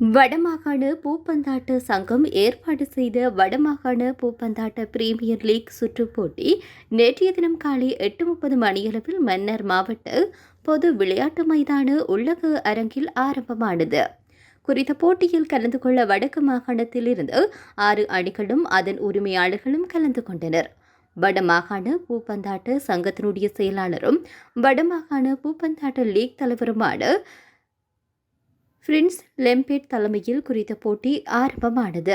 வடமாகாண பூப்பந்தாட்ட சங்கம் ஏற்பாடு செய்த வடமாகாண பூப்பந்தாட்ட பிரீமியர் லீக் சுற்றுப் போட்டி நேற்றைய தினம் காலை 8:30 மணியளவில் மன்னார் மாவட்ட பொது விளையாட்டு மைதான உள்ளக அரங்கில் ஆரம்பமானது. குறித்த போட்டியில் கலந்து கொள்ள வடக்கு மாகாணத்தில் இருந்து 6 அணிகளும் அதன் உரிமையாளர்களும் கலந்து கொண்டனர். வடமாகாண பூப்பந்தாட்ட சங்கத்தினுடைய செயலாளரும் வடமாகாண பூப்பந்தாட்ட லீக் தலைவருமான பிரின்ஸ் லெம்பேட் தலைமையில் குறித்த போட்டி ஆரம்பமானது.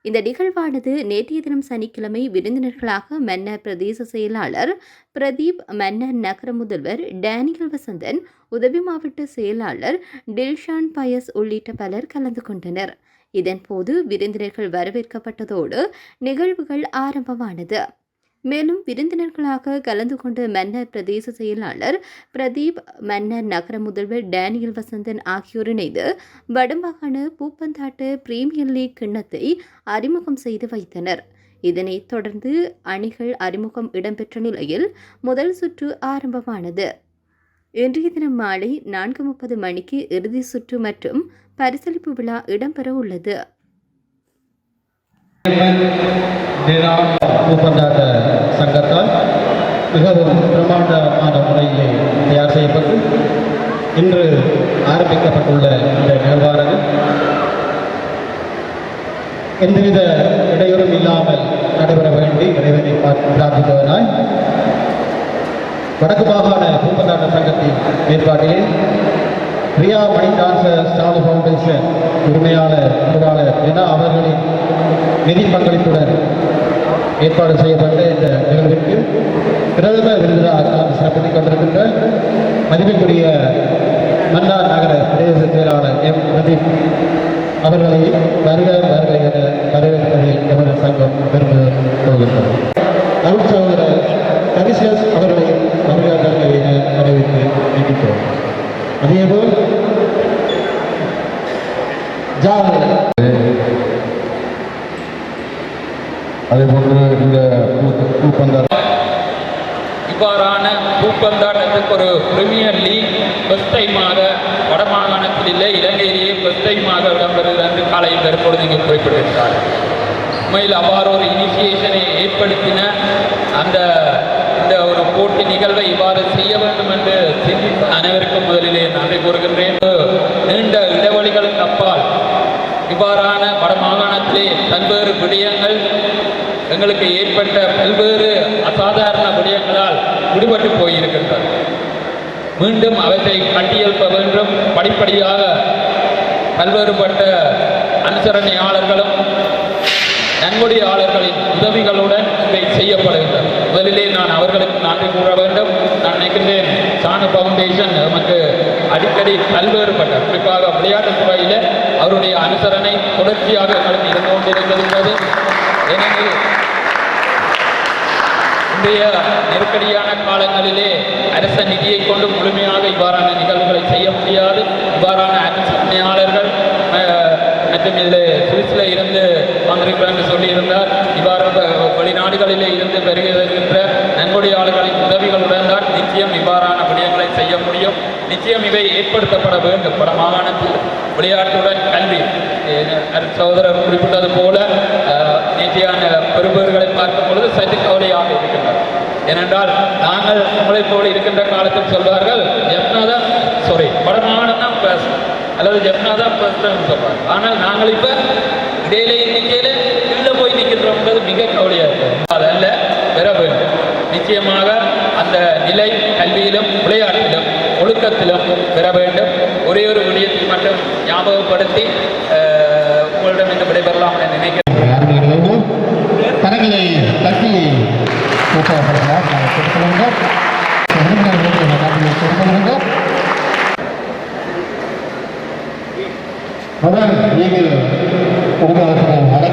இந்த நிகழ்வானது நேற்றைய தினம் சனிக்கிழமை விருந்தினர்களாக மன்னார் பிரதேச செயலாளர் பிரதீப், மன்னார் நகர முதல்வர் டேனியல் வசந்தன், உதவி மாவட்ட செயலாளர் டில்ஷான் பயஸ் உள்ளிட்ட பலர் கலந்து கொண்டனர். இதன்போது விருந்தினர்கள் வரவேற்கப்பட்டதோடு நிகழ்வுகள் ஆரம்பமானது. மேலும் விருந்தினர்களாக கலந்து கொண்ட மன்னார் பிரதேச செயலாளர் பிரதீப், மன்னார் நகர முதல்வர் டேனியல் வசந்தன் ஆகியோர் இணைந்து வடமாகாண பூப்பந்தாட்ட பிரீமியர் லீக் கிண்ணத்தை அறிமுகம் செய்து வைத்தனர். இதனைத் தொடர்ந்து அணிகள் அறிமுகம் இடம்பெற்ற நிலையில் முதல் சுற்று ஆரம்பமானது. இன்றைய தினம் மாலை 4:30 மணிக்கு இறுதி சுற்று மற்றும் பரிசளிப்பு விழா இடம்பெற உள்ளது. பூப்பந்தாட்ட சங்கத்தால் மிகவும் பிரமாண்டமான முறையிலே தயார் செய்யப்பட்டு இன்று ஆரம்பிக்கப்பட்டுள்ள இந்த நிகழ்வானது எந்தவித இடையூறும் இல்லாமல் நடைபெற வேண்டி இறைவனை பிரார்த்தித்தவனாய் வடக்கு மாகாண பூப்பந்தாட்ட சங்கத்தின் ஏற்பாட்டில் பிரியா மணி டான்சர் ஸ்டாலு ஃபவுண்டேஷன் உரிமையாளர் பொருளாளர் என அவர்களின் நிதி பங்களிப்புடன் ஏற்பாடு செய்யப்பட்ட இந்த நிகழ்விற்கு பிரதம விருதாக சிறப்பித்துக் கொண்டிருக்கின்ற மதிப்பிற்குரிய மன்னார் நகர பிரதேச செயலாளர் எம் பிரதீப் அவர்களை வருக என வரவேற்பதில் எமது சங்கம் பெருமை கொள்கின்றது. அருள் சகோதரர் கரிசியஸ் அவர்களையும் வருக என வரவேற்று நீட்டிக்கிறோம். அதேபோல் அதேபோன்று இந்த இவ்வாறான பூப்பந்தாட்டத்துக்கு ஒரு பிரீமியர் லீக் ஃபர்ஸ்ட் டைமாக வடமாகாணத்தில் இல்லை, இலங்கையிலேயே ஃபர்ஸ்ட் டைமாக இடம்பெறுகிறது என்று காலையில் தற்பொழுது இங்கே குறிப்பிட்டிருக்கிறார். உண்மையில் அவ்வாறு ஒரு இனிஷியேஷனை ஏற்படுத்தின இந்த ஒரு போட்டி நிகழ்வை இவ்வாறு செய்ய வேண்டும் என்று சிந்தித்த அனைவருக்கும் முதலிலே நன்றி கூறுகின்றேன். நீண்ட இடைவெளிகளுக்கு அப்பால் இவ்வாறான வடமாகாணத்திலே பல்வேறு விடயங்கள் எங்களுக்கு ஏற்பட்ட பல்வேறு அசாதாரண விடயங்களால் விடுபட்டு போயிருக்கின்றது. மீண்டும் அவற்றை கட்டியெழுப்ப வேண்டும். படிப்படியாக பல்வேறுபட்ட அனுசரணையாளர்களும் நன்கொடையாளர்களின் உதவிகளுடன் இவை செய்யப்படுகின்றன. முதலிலே நான் அவர்களுக்கு நன்றி கூற வேண்டும். நான் நினைக்கின்றேன் சானு ஃபவுண்டேஷன் நமக்கு அடிக்கடி பல்வேறுபட்ட குறிப்பாக விளையாட்டுத் துறையில் அவருடைய அனுசரணை தொடர்ச்சியாக எங்களுக்கு இருந்து கொண்டிருக்கிறது. ஏனெனில் இன்றைய நெருக்கடியான காலங்களிலே அரச நிதியை கொண்டு முழுமையாக இவ்வாறான நிகழ்வுகளை செய்ய முடியாது. இவ்வாறான அனுசரணையாளர்கள் மற்றும் இதில் சுவிஸில் இருந்து வந்திருக்கிறார் என்று சொல்லியிருந்தார். இவ்வாறு வெளிநாடுகளிலே இருந்து வருகின்ற நன்கொடையாளர்களின் உதவிகளுடன் தான் நிச்சயம் இவ்வாறான விடயங்களை செய்ய முடியும். நிச்சயம் இவை ஏற்படுத்தப்பட வேண்டும். பல மாகாணத்தில் விளையாட்டுடன் கல்வி சகோதரர் குறிப்பிட்டது போல நேற்றையான பெறுபவர்களை பார்க்கும் பொழுது சற்று கவலையாக இருக்கின்றனர். ஏனென்றால் நாங்கள் உங்களை போல இருக்கின்ற காலத்தில் சொல்வார்கள் வடமாகாணம் தான் பேச அல்லது ஜெப்னா தான் பேசுகிறேன்னு சொல்வாங்க. ஆனால் நாங்கள் இப்போ இடையிலே எண்ணிக்கையில் கீழே போய் நிற்கின்றோம்ன்றது மிக கவலையாக இருக்கும். அதல்ல பெற வேண்டும். நிச்சயமாக அந்த நிலை கல்வியிலும் விளையாட்டிலும் ஒழுக்கத்திலும் பெற வேண்டும். ஒரே ஒரு விடயத்தை மட்டும் ஞாபகப்படுத்தி உங்களிடம் இந்த விடைபெறலாம் என நினைக்கிறேன். கரங்களை தட்டி முதல் நீங்கள் உங்களுக்கு